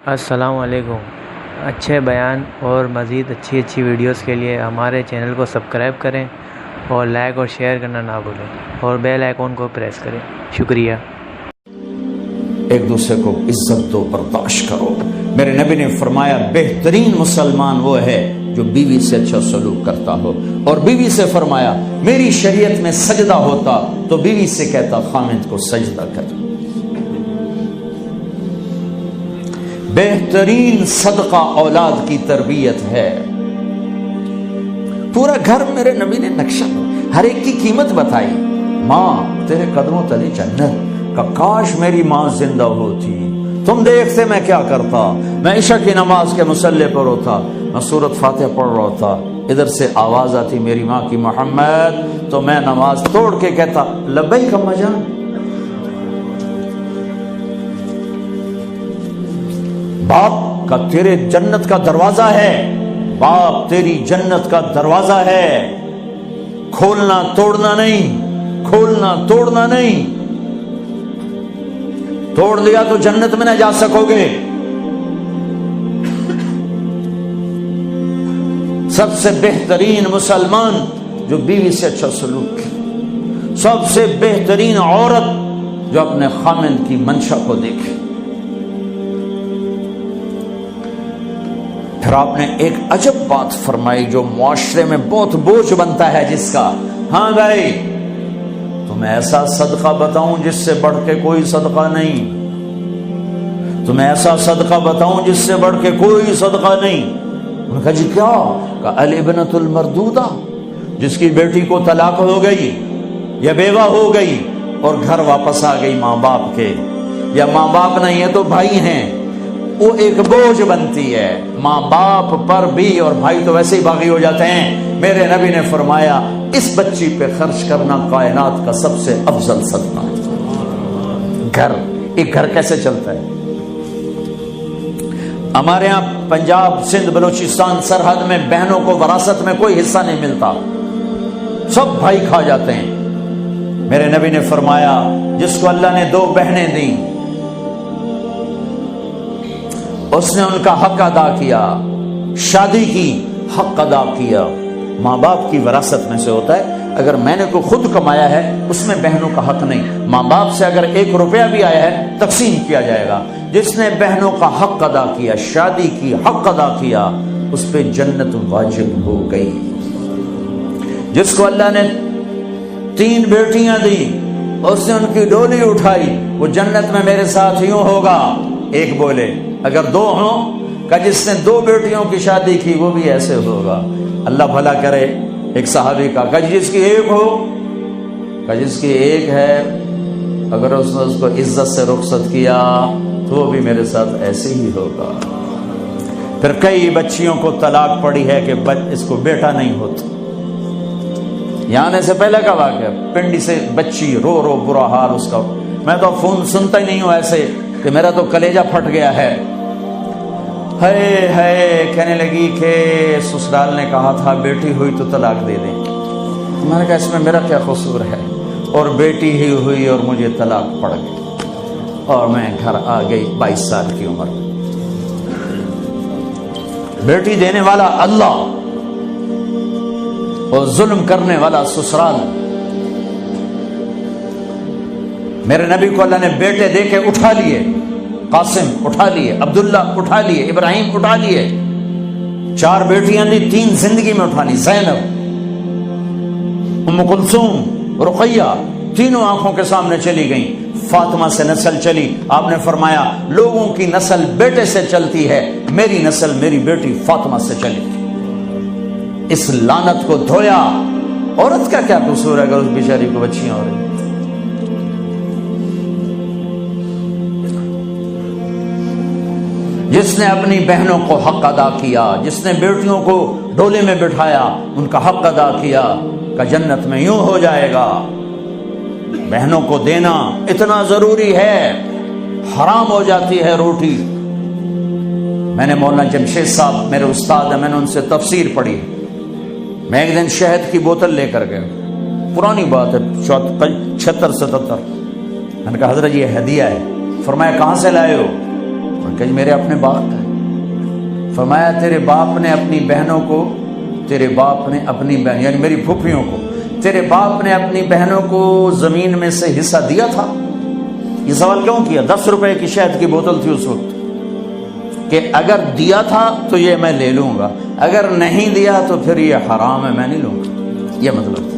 السلام علیکم۔ اچھے بیان اور مزید اچھی ویڈیوز کے لیے ہمارے چینل کو سبسکرائب کریں اور لائک اور شیئر کرنا نہ بھولیں اور بیل آئیکن کو پریس کریں۔ شکریہ۔ ایک دوسرے کو عزت دو، برداشت کرو۔ میرے نبی نے فرمایا بہترین مسلمان وہ ہے جو بیوی سے اچھا سلوک کرتا ہو، اور بیوی سے فرمایا میری شریعت میں سجدہ ہوتا تو بیوی سے کہتا خامند کو سجدہ کر۔ بہترین صدقہ اولاد کی تربیت ہے۔ پورا گھر میرے نبی نے نقشہ، ہر ایک کی قیمت بتائی۔ ماں تیرے قدموں تلے جنت، کا کاش میری ماں زندہ ہوتی، تم دیکھتے میں کیا کرتا۔ میں عشاء کی نماز کے مصلی پر ہوتا، میں سورۃ فاتحہ پڑھ رہا تھا، ادھر سے آواز آتی میری ماں کی محمد، تو میں نماز توڑ کے کہتا لبیک اماں جان۔ باپ کا تیرے جنت کا دروازہ ہے، باپ تیری جنت کا دروازہ ہے، کھولنا توڑنا نہیں، کھولنا توڑنا نہیں۔ توڑ لیا تو جنت میں نہ جا سکو گے۔ سب سے بہترین مسلمان جو بیوی سے اچھا سلوک کرے، سب سے بہترین عورت جو اپنے خامند کی منشا کو دیکھے۔ پھر آپ نے ایک عجب بات فرمائی جو معاشرے میں بہت بوجھ بنتا ہے جس کا، ہاں بھائی تمہیں ایسا صدقہ بتاؤں جس سے بڑھ کے کوئی صدقہ نہیں، تمہیں ایسا صدقہ بتاؤں جس سے بڑھ کے کوئی صدقہ نہیں۔ انہوں نے کہا جی کیا؟ کہا الابنۃ المردودہ، جس کی بیٹی کو طلاق ہو گئی یا بیوہ ہو گئی اور گھر واپس آ گئی ماں باپ کے، یا ماں باپ نہیں ہے تو بھائی ہیں، وہ ایک بوجھ بنتی ہے ماں باپ پر بھی، اور بھائی تو ویسے ہی باغی ہو جاتے ہیں۔ میرے نبی نے فرمایا اس بچی پہ خرچ کرنا کائنات کا سب سے افضل صدقہ ہے۔ گھر، ایک گھر کیسے چلتا ہے؟ ہمارے یہاں پنجاب سندھ بلوچستان سرحد میں بہنوں کو وراثت میں کوئی حصہ نہیں ملتا، سب بھائی کھا جاتے ہیں۔ میرے نبی نے فرمایا جس کو اللہ نے 2 بہنیں دیں اس نے ان کا حق ادا کیا، شادی کی حق ادا کیا۔ ماں باپ کی وراثت میں سے ہوتا ہے، اگر میں نے کوئی خود کمایا ہے اس میں بہنوں کا حق نہیں، ماں باپ سے اگر 1 روپیہ بھی آیا ہے تقسیم کیا جائے گا۔ جس نے بہنوں کا حق ادا کیا، شادی کی حق ادا کیا، اس پہ جنت واجب ہو گئی۔ جس کو اللہ نے 3 بیٹیاں دی، اس نے ان کی ڈولی اٹھائی، وہ جنت میں میرے ساتھ یوں ہوگا۔ ایک بولے اگر 2 ہوں، کہ جس نے 2 بیٹیوں کی شادی کی وہ بھی ایسے ہوگا۔ اللہ بھلا کرے۔ ایک صحابی کا کہ جس کی 1 ہو، کہ جس کی 1 ہے، اگر اس نے اس کو عزت سے رخصت کیا تو وہ بھی میرے ساتھ ایسے ہی ہوگا۔ پھر کئی بچیوں کو طلاق پڑی ہے کہ اس کو بیٹا نہیں ہوتا۔ یہاں آنے سے پہلے کا واقعہ، پنڈی سے بچی رو رو برا حال اس کا، میں تو فون سنتا ہی نہیں ہوں ایسے کہ میرا تو کلیجہ پھٹ گیا ہے۔ ہے کہنے لگی کہ سسرال نے کہا تھا بیٹی ہوئی تو طلاق دے دیں۔ میں نے کہا اس میں میرا کیا قصور ہے، اور بیٹی ہی ہوئی اور مجھے طلاق پڑ گئی، اور میں گھر آ گئی 22 سال کی عمر۔ بیٹی دینے والا اللہ اور ظلم کرنے والا سسرال۔ میرے نبی کو اللہ نے بیٹے دے کے اٹھا لیے، قاسم اٹھا لیے، عبداللہ اٹھا لیے، ابراہیم اٹھا لیے۔ 4 بیٹیاں دی، 3 زندگی میں اٹھانی، زینب، ام کلثوم، رقیہ، تینوں آنکھوں کے سامنے چلی گئیں۔ فاطمہ سے نسل چلی، آپ نے فرمایا لوگوں کی نسل بیٹے سے چلتی ہے، میری نسل میری بیٹی فاطمہ سے چلی۔ اس لعنت کو دھویا۔ عورت کا کیا قصور ہے اگر اس بیچاری کو بچیاں ہو رہی؟ جس نے اپنی بہنوں کو حق ادا کیا، جس نے بیٹیوں کو ڈولے میں بٹھایا، ان کا حق ادا کیا، کہ جنت میں یوں ہو جائے گا۔ بہنوں کو دینا اتنا ضروری ہے، حرام ہو جاتی ہے روٹی۔ میں نے مولانا جمشید صاحب میرے استاد ہیں، میں نے ان سے تفسیر پڑھی۔ میں ایک دن شہد کی بوتل لے کر گیا، پرانی بات ہے 76-77، میں نے کہا حضرت یہ ہدیہ ہے۔ فرمایا کہاں سے لائے ہو؟ کہ میرے اپنے باپ ہیں. فرمایا تیرے باپ نے اپنی بہنوں کو، تیرے باپ نے اپنی بہن یعنی میری پھوپھیوں کو، تیرے باپ نے اپنی بہنوں کو زمین میں سے حصہ دیا تھا؟ یہ سوال کیوں کیا؟ 10 روپے کی شہد کی بوتل تھی اس وقت، کہ اگر دیا تھا تو یہ میں لے لوں گا، اگر نہیں دیا تو پھر یہ حرام ہے، میں نہیں لوں گا. یہ مطلب